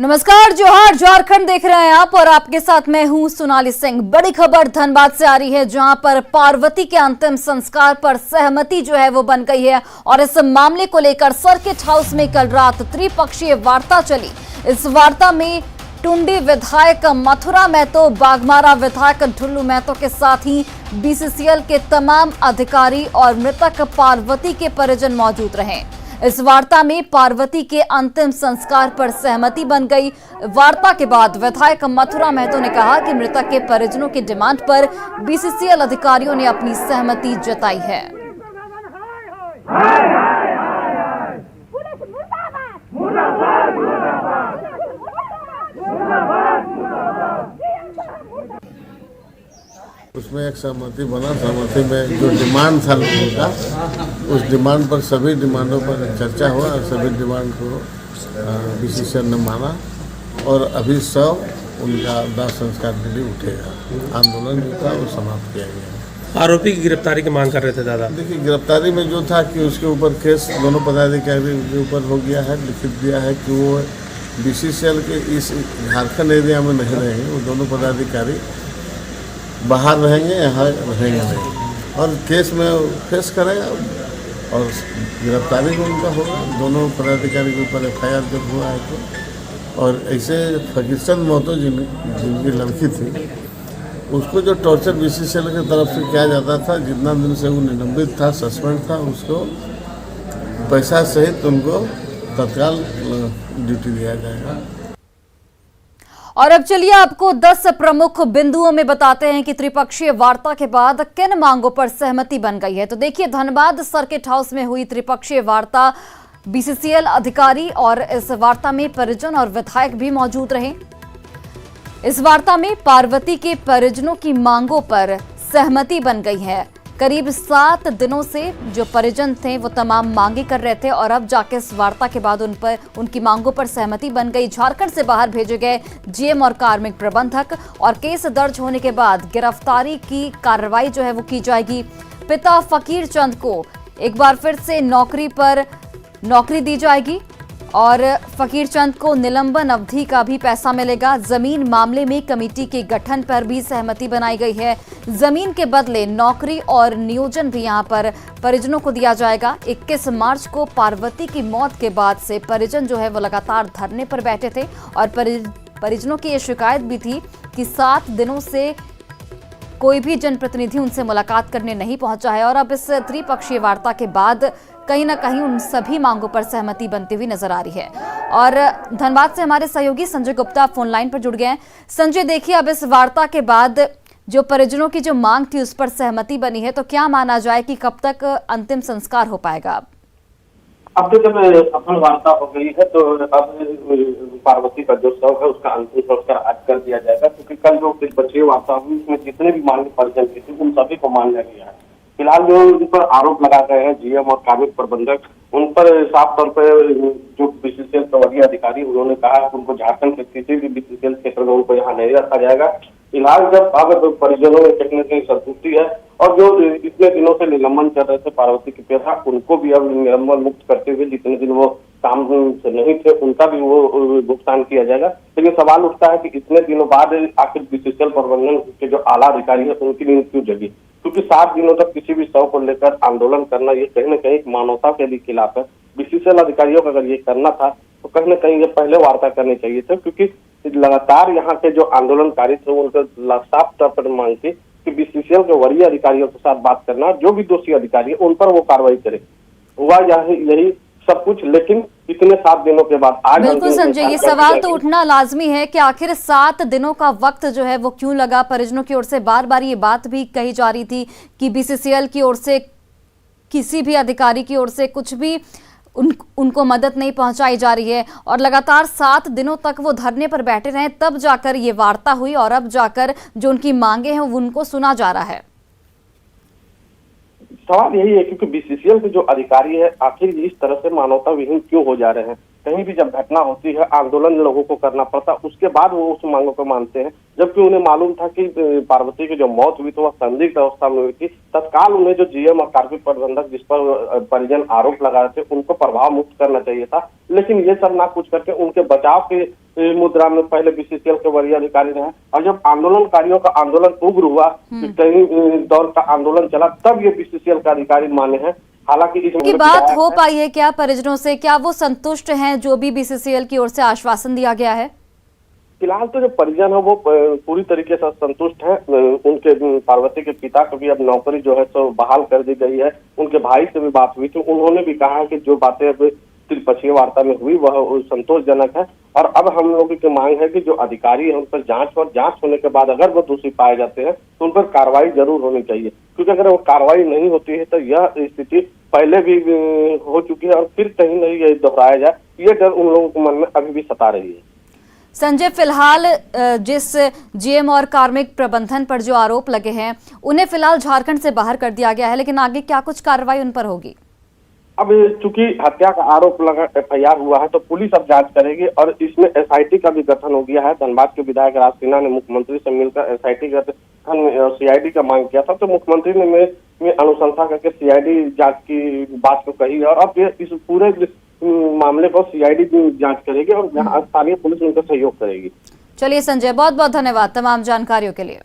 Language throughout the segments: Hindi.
नमस्कार, जोहार, झारखंड देख रहे हैं आप और आपके साथ मैं हूं सोनाली सिंह। बड़ी खबर धनबाद से आ रही है, जहां पर पार्वती के अंतिम संस्कार पर सहमति जो है वो बन गई है और इस मामले को लेकर सर्किट हाउस में कल रात त्रिपक्षीय वार्ता चली। इस वार्ता में टुंडी विधायक मथुरा महतो, बाघमारा विधायक ढुल्लू महतो के साथ ही बीसीसीएल के तमाम अधिकारी और मृतक पार्वती के परिजन मौजूद रहे। इस वार्ता में पार्वती के अंतिम संस्कार पर सहमति बन गई। वार्ता के बाद विधायक मथुरा महतो ने कहा कि मृतक के परिजनों की डिमांड पर बीसीसीएल अधिकारियों ने अपनी सहमति जताई है। उसमें एक सहमति बना। सहमति में जो डिमांड था लोगों का, उस डिमांड पर सभी डिमांडों पर चर्चा हुआ और सभी डिमांड को बीसीसीएल ने माना और अभी उनका दाह संस्कार के लिए उठेगा। आंदोलन जो था वो समाप्त किया गया। आरोपी की गिरफ्तारी की मांग कर रहे थे दादा। देखिए, गिरफ्तारी में जो था कि उसके ऊपर केस दोनों पदाधिकारी के ऊपर हो गया है, लिखित दिया है कि वो बीसीसीएल के इस झारखंड एरिया में नहीं रहेंगे। वो दोनों पदाधिकारी बाहर रहेंगे, यहाँ रहेंगे नहीं, और केस में फेस करेगा और गिरफ्तारी में उनका होगा। दोनों पदाधिकारी के ऊपर FIR जब हुआ है तो, और ऐसे फकीरचंद महतो जिनकी लड़की थी, उसको जो टॉर्चर बीसीसीएल की तरफ से किया जाता था, जितना दिन से वो निलंबित था, सस्पेंड था, उसको पैसा सहित उनको तत्काल ड्यूटी दिया जाएगा। और अब चलिए आपको 10 प्रमुख बिंदुओं में बताते हैं कि त्रिपक्षीय वार्ता के बाद किन मांगों पर सहमति बन गई है। तो देखिए, धनबाद सर्किट हाउस में हुई त्रिपक्षीय वार्ता, बीसीसीएल अधिकारी और इस वार्ता में परिजन और विधायक भी मौजूद रहे। इस वार्ता में पार्वती के परिजनों की मांगों पर सहमति बन गई है। करीब 7 दिनों से जो परिजन थे वो तमाम मांगे कर रहे थे और अब जाके इस वार्ता के बाद उनकी मांगों पर सहमति बन गई। झारखंड से बाहर भेजे गए जीएम और कार्मिक प्रबंधक और केस दर्ज होने के बाद गिरफ्तारी की कार्रवाई जो है वो की जाएगी। पिता फकीर चंद को एक बार फिर से नौकरी दी जाएगी और फकीर चंद को निलंबन अवधि का भी पैसा मिलेगा। जमीन मामले में कमेटी के गठन पर भी सहमति बनाई गई है। जमीन के बदले नौकरी और नियोजन भी यहां पर परिजनों को दिया जाएगा। 21 मार्च को पार्वती की मौत के बाद से परिजन जो है वो लगातार धरने पर बैठे थे और परिजनों की ये शिकायत भी थी कि 7 दिनों से कोई भी जनप्रतिनिधि उनसे मुलाकात करने नहीं पहुंचा है। और अब इस त्रिपक्षीय वार्ता के बाद कहीं ना कहीं उन सभी मांगों पर सहमति बनती हुई नजर आ रही है। और धनबाद से हमारे सहयोगी संजय गुप्ता फोन लाइन पर जुड़ गए हैं। संजय, देखिए, अब इस वार्ता के बाद जो परिजनों की जो मांग थी उस पर सहमति बनी है, तो क्या माना जाए कि कब तक अंतिम संस्कार हो पाएगा? अब तो जब सफल वार्ता हो गई है तो अब पार्वती का जो शव है उसका अंतिम संस्कार आज कर दिया जाएगा, क्योंकि कल जो त्रिपक्षीय वार्ता हुई उसमें जितने भी मांगे परिजन की थी उन सभी को मान लिया गया है। फिलहाल जो उन पर आरोप लगा गए हैं जीएम और कार्मिक प्रबंधक, उन पर साफ तौर पर जो बीसीसीएल के वरीय अधिकारी उन्होंने कहा कि उनको झारखंड के किसी भी बीसीसीएल क्षेत्र में उनको यहाँ नहीं रखा जाएगा। फिलहाल जब अब परिजनों में कहीं न कहीं संतुष्टि है और जो इतने दिनों से निलंबन कर रहे थे पार्वती के पिता, उनको भी अब निलंबन मुक्त करते हुए जितने दिन वो काम से नहीं थे उनका भी वो भुगतान किया जाएगा। लेकिन सवाल उठता है कि इतने दिनों बाद आखिर बीसीसीएल प्रबंधन के जो आला अधिकारी है उनकी नींद क्यों जगी, क्योंकि 7 दिनों तक किसी भी शव को लेकर आंदोलन करना ये कहीं न कहीं मानवता के लिए खिलाफ है। बीसीसीएल अधिकारियों को अगर ये करना था तो कहीं न कहीं ये पहले वार्ता करनी चाहिए थी, क्योंकि लगातार यहाँ के जो आंदोलनकारी थे उनके साफ तौर पर मांग थी कि बीसीसीएल के वरीय अधिकारियों के साथ बात करना, जो भी दोषी अधिकारी है उन पर वो कार्रवाई करे। हुआ यही सब कुछ, लेकिन इतने 7 दिनों के बाद आज बिल्कुल संजय, ये सवाल तो उठना लाजमी है कि आखिर 7 दिनों का वक्त जो है वो क्यों लगा। परिजनों की ओर से बार बार ये बात भी कही जा रही थी कि बीसीसीएल की ओर से किसी भी अधिकारी की ओर से कुछ भी उनको मदद नहीं पहुंचाई जा रही है और लगातार 7 दिनों तक वो धरने पर बैठे रहे, तब जाकर ये वार्ता हुई और अब जाकर जो उनकी मांगे हैं उनको सुना जा रहा है। सवाल यही है क्योंकि बीसीसीएल के जो अधिकारी है आखिर इस तरह से मानवता विहीन क्यों हो जा रहे हैं। कहीं भी जब घटना होती है आंदोलन लोगों को करना पड़ता, उसके बाद वो उस मांगों को मानते हैं, जबकि उन्हें मालूम था कि पार्वती की जो मौत हुई तो वह संदिग्ध अवस्था में हुई थी। तत्काल उन्हें जो जीएम और कार्मिक प्रबंधक जिस पर परिजन आरोप लगा रहे थे उनको प्रभाव मुक्त करना चाहिए था, लेकिन ये सब ना कुछ करके उनके बचाव के मुद्रा में पहले बीसीसीएल के वरीय अधिकारी रहे, और जब आंदोलनकारियों का आंदोलन उग्र हुआ, कई दौर का आंदोलन चला, तब ये बीसीसीएल का अधिकारी माने हैं। हालांकि की बात हो पाई है क्या परिजनों से, क्या वो संतुष्ट हैं जो भी बीसीसीएल की ओर से आश्वासन दिया गया है? फिलहाल तो जो परिजन है वो पूरी तरीके से संतुष्ट है। उनके पार्वती के पिता को भी अब नौकरी जो है तो बहाल कर दी गई है। उनके भाई से भी बात हुई थी, उन्होंने भी कहा है कि जो बातें अब त्रिपक्षीय वार्ता में हुई वह संतोषजनक है, और अब हम लोगों की मांग है कि जो अधिकारी है उन पर जांच होने के बाद अगर वो दोषी पाए जाते हैं तो उन पर कार्रवाई जरूर होनी चाहिए, क्योंकि अगर वो कार्रवाई नहीं होती है तो यह स्थिति पहले भी हो चुकी है और फिर कहीं नहीं ये दोहराया जाए, ये डर उन लोगों के मन में अभी भी सता रही है। संजय, फिलहाल जिस जीएम और कार्मिक प्रबंधन पर जो आरोप लगे हैं उन्हें फिलहाल झारखंड से बाहर कर दिया गया है, लेकिन आगे क्या कुछ कार्रवाई उन पर होगी? अब चूंकि हत्या का आरोप लगा, एफआईआर हुआ है, तो पुलिस अब जांच करेगी और इसमें एसआईटी का भी गठन हो गया है। धनबाद के विधायक राज सिन्हा ने मुख्यमंत्री से मिलकर एसआईटी गठन और सीआईडी का मांग किया था, तो मुख्यमंत्री ने अनुशंसा करके सीआईडी जांच की बात को कही, और अब इस पूरे मामले पर सीआईडी जांच करेगी और स्थानीय पुलिस उनका सहयोग करेगी। चलिए संजय, बहुत बहुत धन्यवाद तमाम जानकारियों के लिए।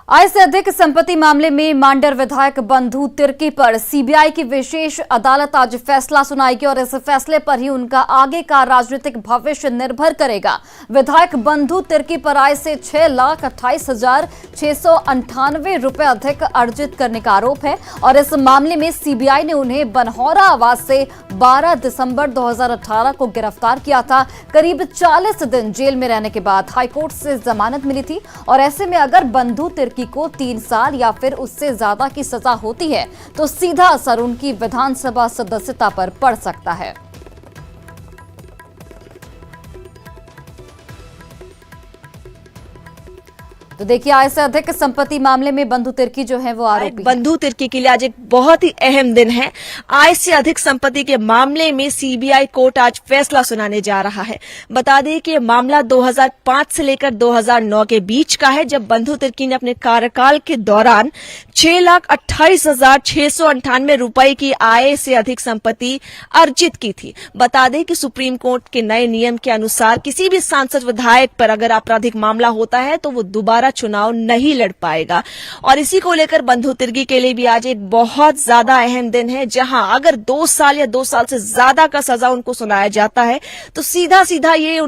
आय से अधिक संपत्ति मामले में मांडर विधायक बंधु तिर्की पर सीबीआई की विशेष अदालत आज फैसला सुनाएगी और इस फैसले पर ही उनका आगे का राजनीतिक भविष्य निर्भर करेगा। विधायक बंधु तिर्की पर आय से 6,28,698 रुपए अधिक अर्जित करने का आरोप है और इस मामले में सीबीआई ने उन्हें बनहौरा आवास से 12 दिसंबर 2018 को गिरफ्तार किया था। करीब 40 दिन जेल में रहने के बाद हाईकोर्ट से जमानत मिली थी और ऐसे में अगर बंधु तिर्की को 3 साल या फिर उससे ज्यादा की सजा होती है तो सीधा असर उनकी विधानसभा सदस्यता पर पड़ सकता है। तो देखिए, आय से अधिक संपत्ति मामले में बंधु तिर्की जो है वो आरोपी। बंधु तिर्की के लिए आज एक बहुत ही अहम दिन है। आय से अधिक संपत्ति के मामले में सीबीआई कोर्ट आज फैसला सुनाने जा रहा है। बता दें कि मामला 2005 से लेकर 2009 के बीच का है, जब बंधु तिर्की ने अपने कार्यकाल के दौरान 6,28,698 रुपए की आय से अधिक संपत्ति अर्जित की थी। बता दें कि सुप्रीम कोर्ट के नए नियम के अनुसार किसी भी सांसद विधायक पर अगर आपराधिक मामला होता है तो वो दोबारा चुनाव नहीं लड़ पाएगा, और इसी को लेकर बंधु तिर्की के लिए भी आज एक बहुत ज्यादा अहम दिन है, जहां अगर 2 साल या 2 साल से ज्यादा का सजा उनको सुनाया जाता है तो सीधा सीधा ये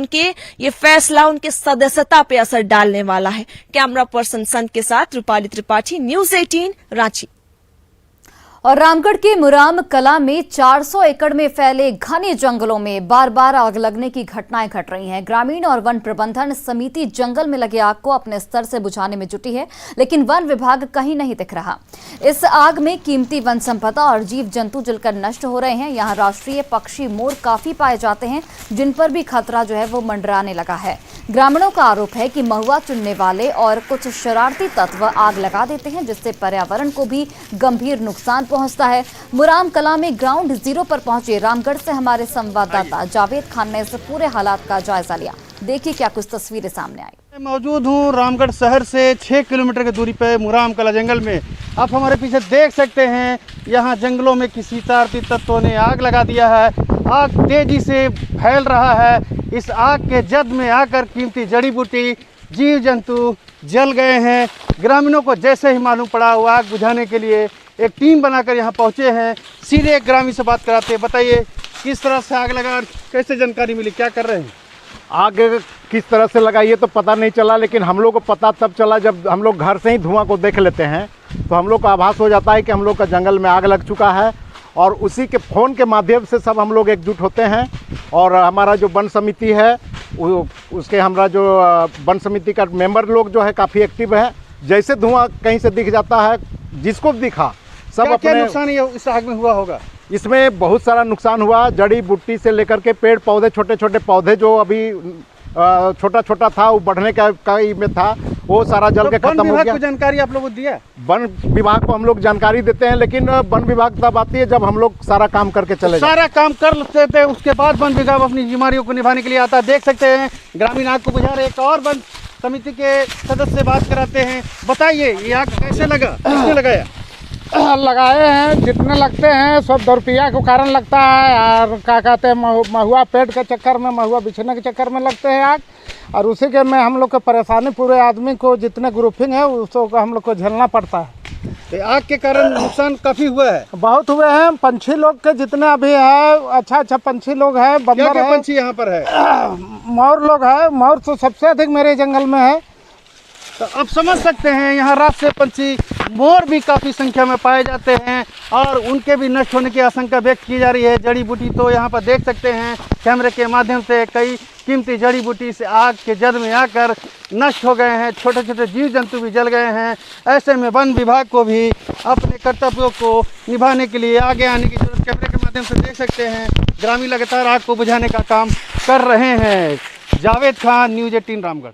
फैसला उनके सदस्यता पे असर डालने वाला है। कैमरा पर्सन संत के साथ रूपाली त्रिपाठी, न्यूज़ 18 रांची। और रामगढ़ के मुराम कला में 400 एकड़ में फैले घने जंगलों में बार बार आग लगने की घटनाएं घट रही हैं। ग्रामीण और वन प्रबंधन समिति जंगल में लगे आग को अपने स्तर से बुझाने में जुटी है, लेकिन वन विभाग कहीं नहीं दिख रहा। इस आग में कीमती वन संपदा और जीव जंतु जलकर नष्ट हो रहे हैं। यहाँ राष्ट्रीय पक्षी मोर काफी पाए जाते हैं, जिन पर भी खतरा जो है वो मंडराने लगा है। ग्रामीणों का आरोप है कि महुआ चुनने वाले और कुछ शरारती तत्व आग लगा देते हैं, जिससे पर्यावरण को भी गंभीर नुकसान पहुंचता है। मुराम कला में ग्राउंड जीरो पर पहुंचे रामगढ़ से हमारे संवाददाता जावेद खान ने इस पूरे हालात का जायजा लिया। देखिए क्या कुछ तस्वीरें सामने आई। मौजूद हूं रामगढ़ शहर से 6 किलोमीटर की दूरी पे मुराम कला जंगल में। आप हमारे पीछे देख सकते हैं, यहाँ जंगलों में किसी शरारती तत्वों ने आग लगा दिया है। आग तेजी से फैल रहा है। इस आग के जद में आकर कीमती जड़ी बूटी, जीव जंतु जल गए हैं। ग्रामीणों को जैसे ही मालूम पड़ा वो आग बुझाने के लिए एक टीम बनाकर यहाँ पहुँचे हैं। सीधे एक ग्रामीण से बात कराते हैं। बताइए किस तरह से आग लगा, कैसे जानकारी मिली, क्या कर रहे हैं? आग किस तरह से लगा ये तो पता नहीं चला, लेकिन हम लोग को पता तब चला जब हम लोग घर से ही धुआं को देख लेते हैं तो हम लोग को आभास हो जाता है कि हम लोग का जंगल में आग लग चुका है। और उसी के फ़ोन के माध्यम से सब हम लोग एकजुट होते हैं और हमारा जो वन समिति है उसके हमारा जो वन समिति का मेंबर लोग जो है काफ़ी एक्टिव है। जैसे धुआं कहीं से दिख जाता है, जिसको दिखा सब क्या अपने नुकसान इस आग में हुआ होगा? इसमें बहुत सारा नुकसान हुआ। जड़ी बूटी से लेकर के पेड़ पौधे, छोटे छोटे पौधे जो अभी छोटा छोटा था वो बढ़ने का में था, वो सारा जल के खत्म हो गया। जानकारी आप लोगों को दिया? वन विभाग को हम लोग जानकारी देते हैं, लेकिन वन विभाग तब आती है जब हम लोग सारा काम करके चले सारा काम कर लेते थे, उसके बाद वन विभाग अपनी जिम्मेदारियों को निभाने के लिए आता है। देख सकते हैं ग्रामीण आग को बुझा रहे। एक और वन समिति के सदस्य से बात कराते हैं। बताइए ये आग कैसे लगा, किसने लगाया? लगाए हैं, जितने लगते हैं सब 2 रुपया के कारण लगता है। और क्या कहते हैं, महुआ पेट के चक्कर में, महुआ बिछने के चक्कर में लगते हैं आग। और उसी के में हम लोग को परेशानी, पूरे आदमी को जितने ग्रुपिंग है उसको हम लोग को झेलना पड़ता है। तो आग के कारण नुकसान काफी हुआ है, बहुत हुए हैं। पंछी लोग के जितने अभी है, अच्छा पंछी लोग है, बंदर क्या है, पंछी यहाँ पर है? मोर लोग है। मोर तो सबसे अधिक मेरे जंगल में है। तो आप समझ सकते हैं यहाँ रात से पंछी, मोर भी काफ़ी संख्या में पाए जाते हैं और उनके भी नष्ट होने की आशंका व्यक्त की जा रही है। जड़ी बूटी तो यहाँ पर देख सकते हैं कैमरे के माध्यम से, कई कीमती जड़ी बूटी से आग के जद में आकर नष्ट हो गए हैं। छोटे छोटे जीव जंतु भी जल गए हैं। ऐसे में वन विभाग को भी अपने कर्तव्यों को निभाने के लिए आगे आने की जरूरत। कैमरे के माध्यम से देख सकते हैं ग्रामीण लगातार आग को बुझाने का काम कर रहे हैं। जावेद खान, न्यूज़ 18 रामगढ़।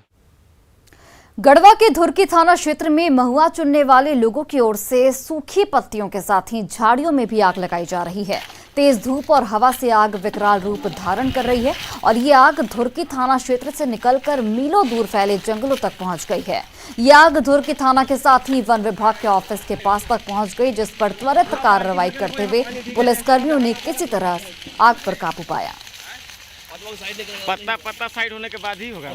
गढ़वा के धुरकी थाना क्षेत्र में महुआ चुनने वाले लोगों की ओर से सूखी पत्तियों के साथ ही झाड़ियों में भी आग लगाई जा रही है। तेज धूप और हवा से आग विकराल रूप धारण कर रही है और ये आग धुरकी थाना क्षेत्र से निकलकर मीलों दूर फैले जंगलों तक पहुंच गई है। ये आग धुरकी थाना के साथ ही वन विभाग के ऑफिस के पास तक पहुंच गई, जिस पर त्वरित कार्रवाई करते हुए पुलिसकर्मियों ने किसी तरह आग पर काबू पाया। पत्ता साइड होने के बाद ही होगा।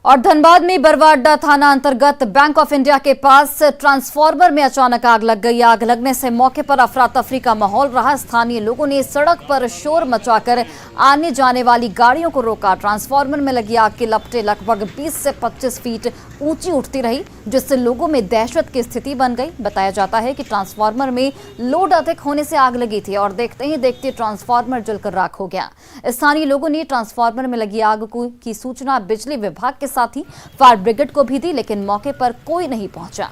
और धनबाद में बरवाडा थाना अंतर्गत बैंक ऑफ इंडिया के पास ट्रांसफार्मर में अचानक आग लग गई। आग लगने से मौके पर अफरा तफरी का माहौल रहा। स्थानीय लोगों ने सड़क पर शोर मचाकर आने जाने वाली गाड़ियों को रोका। ट्रांसफार्मर में लगी आग की लपटें लगभग 20 से 25 फीट ऊंची उठती रही, जिससे लोगों में दहशत की स्थिति बन गई। बताया जाता है कि ट्रांसफार्मर में लोड अधिक होने से आग लगी थी और देखते ही देखते ट्रांसफार्मर जलकर राख हो गया। स्थानीय लोगों ने ट्रांसफार्मर में लगी आग की सूचना बिजली विभाग के साथ ही फायर ब्रिगेड को भी दी, लेकिन मौके पर कोई नहीं पहुंचा।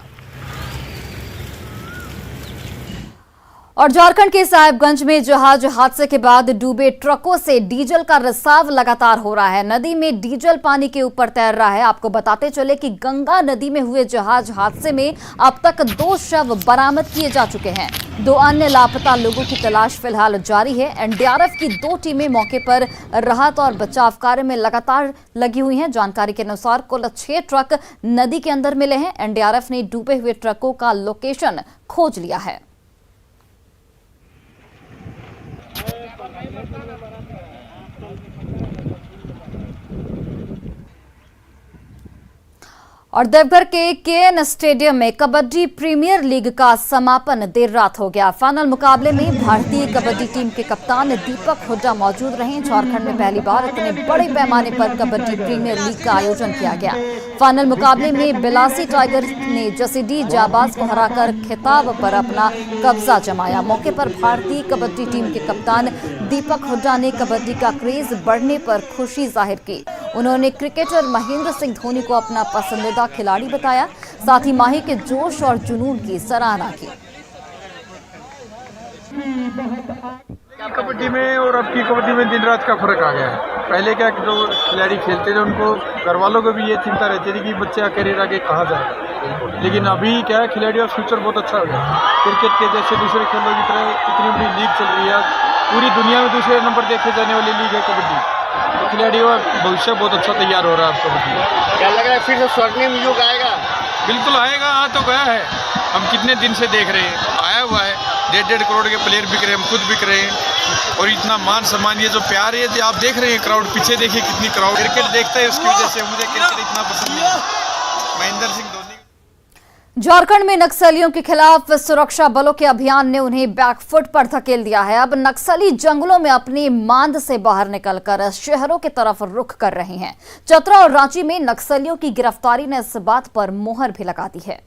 और झारखंड के साहिबगंज में जहाज हादसे के बाद डूबे ट्रकों से डीजल का रिसाव लगातार हो रहा है। नदी में डीजल पानी के ऊपर तैर रहा है। आपको बताते चले कि गंगा नदी में हुए जहाज हादसे में अब तक 2 शव बरामद किए जा चुके हैं। 2 अन्य लापता लोगों की तलाश फिलहाल जारी है। एनडीआरएफ की 2 टीमें मौके पर राहत और बचाव कार्य में लगातार लगी हुई हैं। जानकारी के अनुसार कुल 6 ट्रक नदी के अंदर मिले हैं। एनडीआरएफ ने डूबे हुए ट्रकों का लोकेशन खोज लिया है। और देवघर के केएन स्टेडियम में कबड्डी प्रीमियर लीग का समापन देर रात हो गया। फाइनल मुकाबले में भारतीय कबड्डी टीम के कप्तान दीपक हुड्डा मौजूद रहे। झारखंड में पहली बार इतने बड़े पैमाने पर कबड्डी प्रीमियर लीग का आयोजन किया गया। फाइनल मुकाबले में बिलासी टाइगर ने जसीडी जाबाज को हराकर खिताब पर अपना कब्जा जमाया। मौके पर भारतीय कबड्डी टीम के कप्तान दीपक हुड्डा ने कबड्डी का क्रेज बढ़ने पर खुशी जाहिर की। उन्होंने क्रिकेटर महेंद्र सिंह धोनी को अपना पसंदीदा खिलाड़ी बताया, साथ ही माही के जोश और जुनून की सराहना की। कबड्डी में और अब की कबड्डी में दिन रात का फर्क आ गया है। पहले क्या जो खिलाड़ी खेलते थे उनको घर वालों को भी ये चिंता रहती थी कि बच्चा करियर आगे कहाँ जाएगा, लेकिन अभी क्या है खिलाड़ी का फ्यूचर बहुत अच्छा हो गया। क्रिकेट के जैसे दूसरे खेलों की तरह इतनी बड़ी लीग चल रही है, पूरी दुनिया में दूसरे नंबर देखे जाने वाली लीग है कबड्डी। तो खिलाड़ियों का भविष्य बहुत अच्छा तैयार हो रहा है। आपको क्या लग रहा है फिर से स्वर्णिम युग आएगा? बिल्कुल आएगा, आ तो गया है। हम कितने दिन से देख रहे हैं, आया हुआ है। 1.5 करोड़ के प्लेयर बिक रहे हैं, हम खुद बिक रहे हैं। और इतना मान सम्मान, ये जो प्यार है आप देख रहे हैं। क्राउड पीछे देखिए कितनी क्राउड क्रिकेट देखते हैं, उसकी वजह से मुझे क्रिकेट इतना पसंद है। महेंद्र सिंह धोनी। झारखंड में नक्सलियों के खिलाफ सुरक्षा बलों के अभियान ने उन्हें बैकफुट पर धकेल दिया है। अब नक्सली जंगलों में अपनी मांद से बाहर निकलकर शहरों की तरफ रुख कर रहे हैं। चतरा और रांची में नक्सलियों की गिरफ्तारी ने इस बात पर मोहर भी लगा दी है।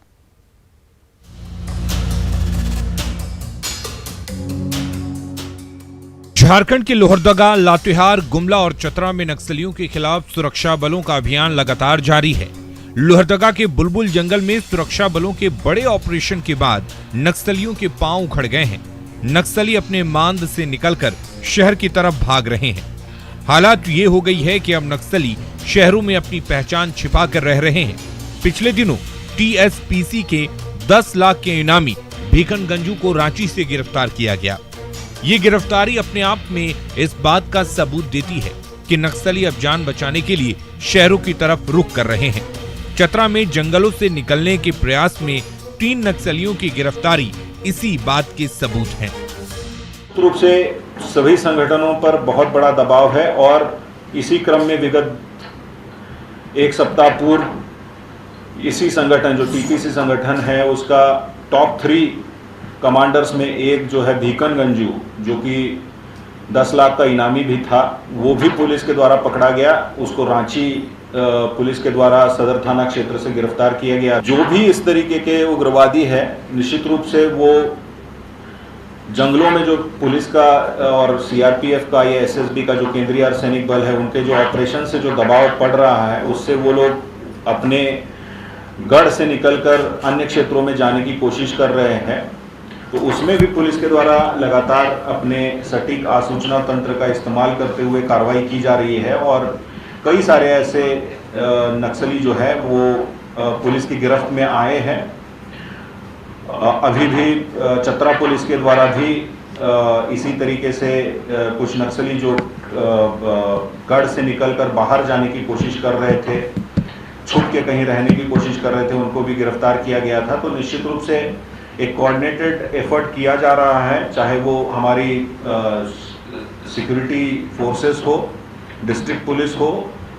झारखंड के लोहरदगा, लातेहार, गुमला और चतरा में नक्सलियों के खिलाफ सुरक्षा बलों का अभियान लगातार जारी है। लोहरदगा के बुलबुल जंगल में सुरक्षा बलों के बड़े ऑपरेशन के बाद नक्सलियों के पांव उखड़ गए हैं। नक्सली अपने मांद से निकलकर शहर की तरफ भाग रहे हैं। हालात ये हो गई है कि अब नक्सली शहरों में अपनी पहचान छिपा कर रह रहे हैं। पिछले दिनों टीएसपीसी के 10 लाख के इनामी भीखन गंजू को रांची से गिरफ्तार किया गया। ये गिरफ्तारी अपने आप में इस बात का सबूत देती है कि नक्सली अब जान बचाने के लिए शहरों की तरफ रुख कर रहे हैं। चतरा में जंगलों से निकलने के प्रयास में 3 नक्सलियों की गिरफ्तारी इसी बात के सबूत हैं। रूप से सभी संगठनों पर बहुत बड़ा दबाव है और इसी क्रम में विगत एक सप्ताह पूर्व इसी संगठन जो टीपीसी संगठन है उसका टॉप 3 कमांडर्स में एक जो है भीकन गंजू, जो कि 10 लाख का इनामी भी था, वो भी पुलिस के द्वारा पकड़ा गया। उसको रांची पुलिस के द्वारा सदर थाना क्षेत्र से गिरफ्तार किया गया। जो भी इस तरीके के उग्रवादी है, निश्चित रूप से वो जंगलों में जो पुलिस का और सीआरपीएफ का या एसएसबी का जो केंद्रीय अर्धसैनिक बल है, उनके जो ऑपरेशन से जो दबाव पड़ रहा है, उससे वो लोग अपने गढ़ से निकलकर अन्य क्षेत्रों में जाने की कोशिश कर रहे हैं। तो उसमें भी पुलिस के द्वारा लगातार अपने सटीक आसूचना तंत्र का इस्तेमाल करते हुए कार्रवाई की जा रही है और कई सारे ऐसे नक्सली जो है वो पुलिस की गिरफ्त में आए हैं। अभी भी चतरा पुलिस के द्वारा भी इसी तरीके से कुछ नक्सली जो गढ़ से निकलकर बाहर जाने की कोशिश कर रहे थे, छुप के कहीं रहने की कोशिश कर रहे थे, उनको भी गिरफ्तार किया गया था। तो निश्चित रूप से एक कोऑर्डिनेटेड एफर्ट किया जा रहा है, चाहे वो हमारी सिक्योरिटी फोर्सेस हो, डिस्ट्रिक्ट पुलिस हो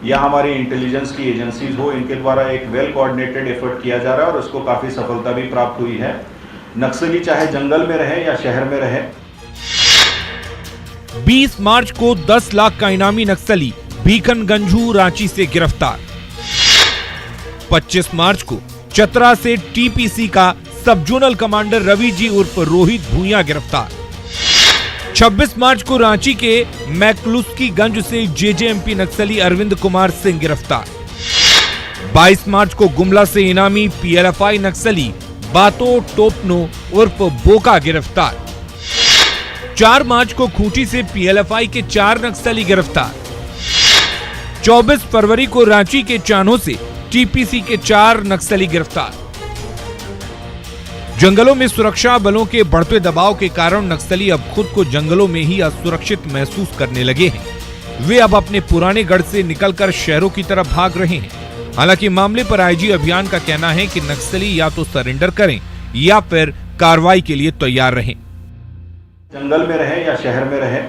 या हमारी इंटेलिजेंस की एजेंसीज हो, इनके द्वारा एक वेल कोऑर्डिनेटेड एफर्ट किया जा रहा है और उसको काफ़ी सफलता भी प्राप्त हुई है। नक्सली चाहे जंगल में रहे या शहर में रहे। 20 मार्च को 10 लाख का इनामी नक्सली भीकन गंजू रांची से गिरफ्तार। 25 मार्च को चतरा से टीपीसी का सब जोनल कमांडर रवि जी उर्फ रोहित भूया गिरफ्तार। 26 मार्च को रांची के मैकलुस्कीगंज से जेजेएमपी नक्सली अरविंद कुमार सिंह गिरफ्तार। 22 मार्च को गुमला से इनामी पीएलएफआई नक्सली बातो टोपनो उर्फ बोका गिरफ्तार। 4 मार्च को खूंटी से पीएलएफआई के 4 नक्सली गिरफ्तार। 24 फरवरी को रांची के चान्हो से टीपीसी के 4 नक्सली गिरफ्तार। जंगलों में सुरक्षा बलों के बढ़ते दबाव के कारण नक्सली अब खुद को जंगलों में ही असुरक्षित महसूस करने लगे हैं। वे अब अपने पुराने गढ़ से निकलकर शहरों की तरफ भाग रहे हैं। हालांकि मामले पर आईजी अभियान का कहना है कि नक्सली या तो सरेंडर करें या फिर कार्रवाई के लिए तैयार रहें। जंगल में रहे या शहर में रहे,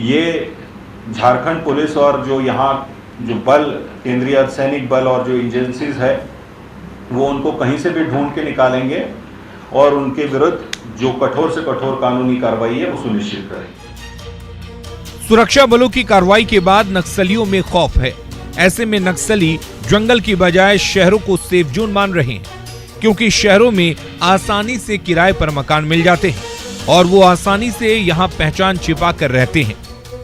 ये झारखंड पुलिस और जो यहाँ जो बल, केंद्रीय अर्धसैनिक बल और जो एजेंसीज है, वो उनको कहीं से भी ढूंढ के निकालेंगे और उनके विरुद्ध जो कठोर से कठोर कानूनी कार्रवाई है वो सुनिश्चित करेंगे। सुरक्षा बलों की कार्रवाई के बाद नक्सलियों में खौफ है। ऐसे में नक्सली जंगल की बजाय शहरों को सेफ जोन मान रहे हैं, क्योंकि शहरों में आसानी से किराए पर मकान मिल जाते हैं और वो आसानी से यहाँ पहचान छिपा कर रहते हैं,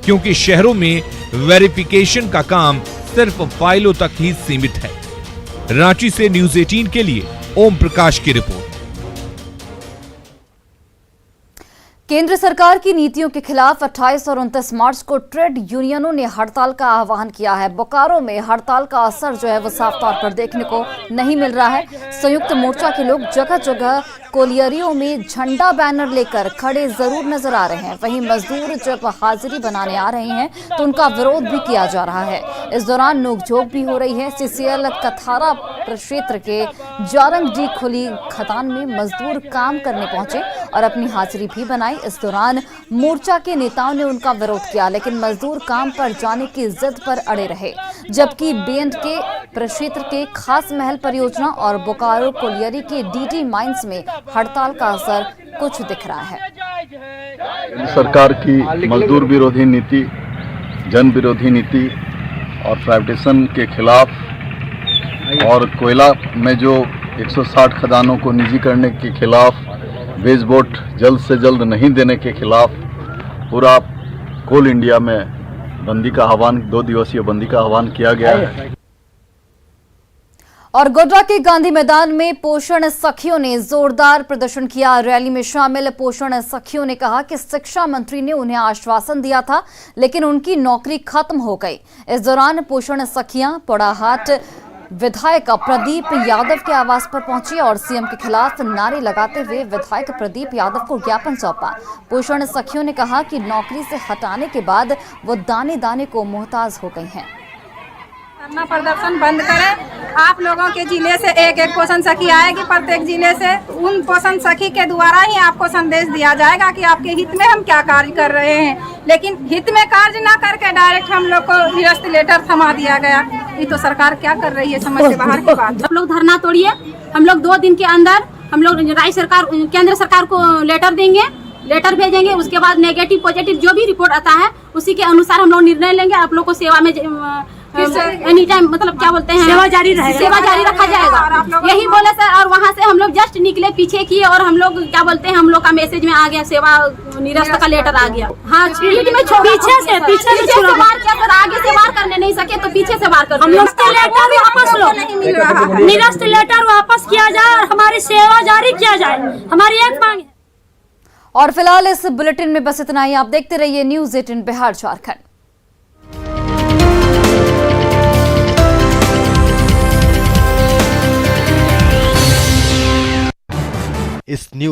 क्योंकि शहरों में वेरिफिकेशन का काम सिर्फ फाइलों तक ही सीमित है। रांची से न्यूज़ 18 के लिए ओम प्रकाश की रिपोर्ट। केंद्र सरकार की नीतियों के खिलाफ 28 और 29 मार्च को ट्रेड यूनियनों ने हड़ताल का आह्वान किया है। बोकारो में हड़ताल का असर जो है वो साफ तौर पर देखने को नहीं मिल रहा है। संयुक्त मोर्चा के लोग जगह जगह कोलियरियों में झंडा बैनर लेकर खड़े जरूर नजर आ रहे हैं। वहीं मजदूर जब हाजिरी बनाने आ रहे हैं तो उनका विरोध भी किया जा रहा है। इस दौरान नोकझोंक भी हो रही है। सीसीएल कथारा क्षेत्र के जारंगडी खुली खदान में मजदूर काम करने पहुंचे और अपनी हाजिरी भी बनाई। इस दौरान मोर्चा के नेताओं ने उनका विरोध किया, लेकिन मजदूर काम पर जाने की जिद पर अड़े रहे। जबकि बीएंडके प्रक्षेत्र के खास महल परियोजना और बोकारो कोलियरी के डीडी माइंस में हड़ताल का असर कुछ दिख रहा है। सरकार की मजदूर विरोधी नीति, जन विरोधी नीति और प्राइवेटाइजेशन के खिलाफ और कोयला में जो 160 खदानों को निजी करने के खिलाफ, वेज बोट जल्द से जल्द नहीं देने के खिलाफ पूरा कोल इंडिया में बंदी का आह्वान, 2 दिवसीय बंदी का आह्वान किया गया है। और गोड्डा के गांधी मैदान में पोषण सखियों ने जोरदार प्रदर्शन किया। रैली में शामिल पोषण सखियों ने कहा कि शिक्षा मंत्री ने उन्हें आश्वासन दिया था, लेकिन उनकी नौकरी खत्म हो गई। इस दौरान पोषण सखियां पोड़ाहाट विधायक प्रदीप यादव के आवास पर पहुंची और सीएम के खिलाफ नारे लगाते हुए विधायक प्रदीप यादव को ज्ञापन सौंपा। पोषण सखियों ने कहा कि नौकरी से हटाने के बाद वो दाने दाने को मोहताज हो गई हैं। धरना प्रदर्शन बंद करें, आप लोगों के जिले से एक एक पोषण सखी आएगी, प्रत्येक जिले से उन पोषण सखी के द्वारा ही आपको संदेश दिया जाएगा कि आपके हित में हम क्या कार्य कर रहे हैं। लेकिन हित में कार्य ना करके डायरेक्ट हम लोग को निरस्त लेटर थमा दिया गया। ये तो सरकार क्या कर रही है, समझ से बाहर की बात। आप लोग धरना तोड़िए, हम लोग 2 दिन के अंदर हम लोग राज्य सरकार केंद्र सरकार को लेटर देंगे, लेटर भेजेंगे। उसके बाद नेगेटिव पॉजिटिव जो भी रिपोर्ट आता है उसी के अनुसार हम लोग निर्णय लेंगे। आप लोग को सेवा में एनी टाइम मतलब क्या बोलते हैं, सेवा जारी रहेगा, सेवा जारी रखा जाएगा, यही बोले सर। और वहाँ से हम लोग जस्ट निकले पीछे किए और हम लोग क्या बोलते हैं, हम लोग का मैसेज में आ गया, सेवा निरस्त का लेटर आ गया। हाँ, पीछे से वार किया सर, आगे से वार करने नहीं सके तो पीछे से वार कर। हम लोग लेटर वापस लो, निरस्त लेटर वापस किया जाए और हमारी सेवा जारी किया जाए, हमारी एक मांग है। और फिलहाल इस बुलेटिन में बस इतना ही। आप देखते रहिए न्यूज़ 18 बिहार झारखंड। इस न्यूज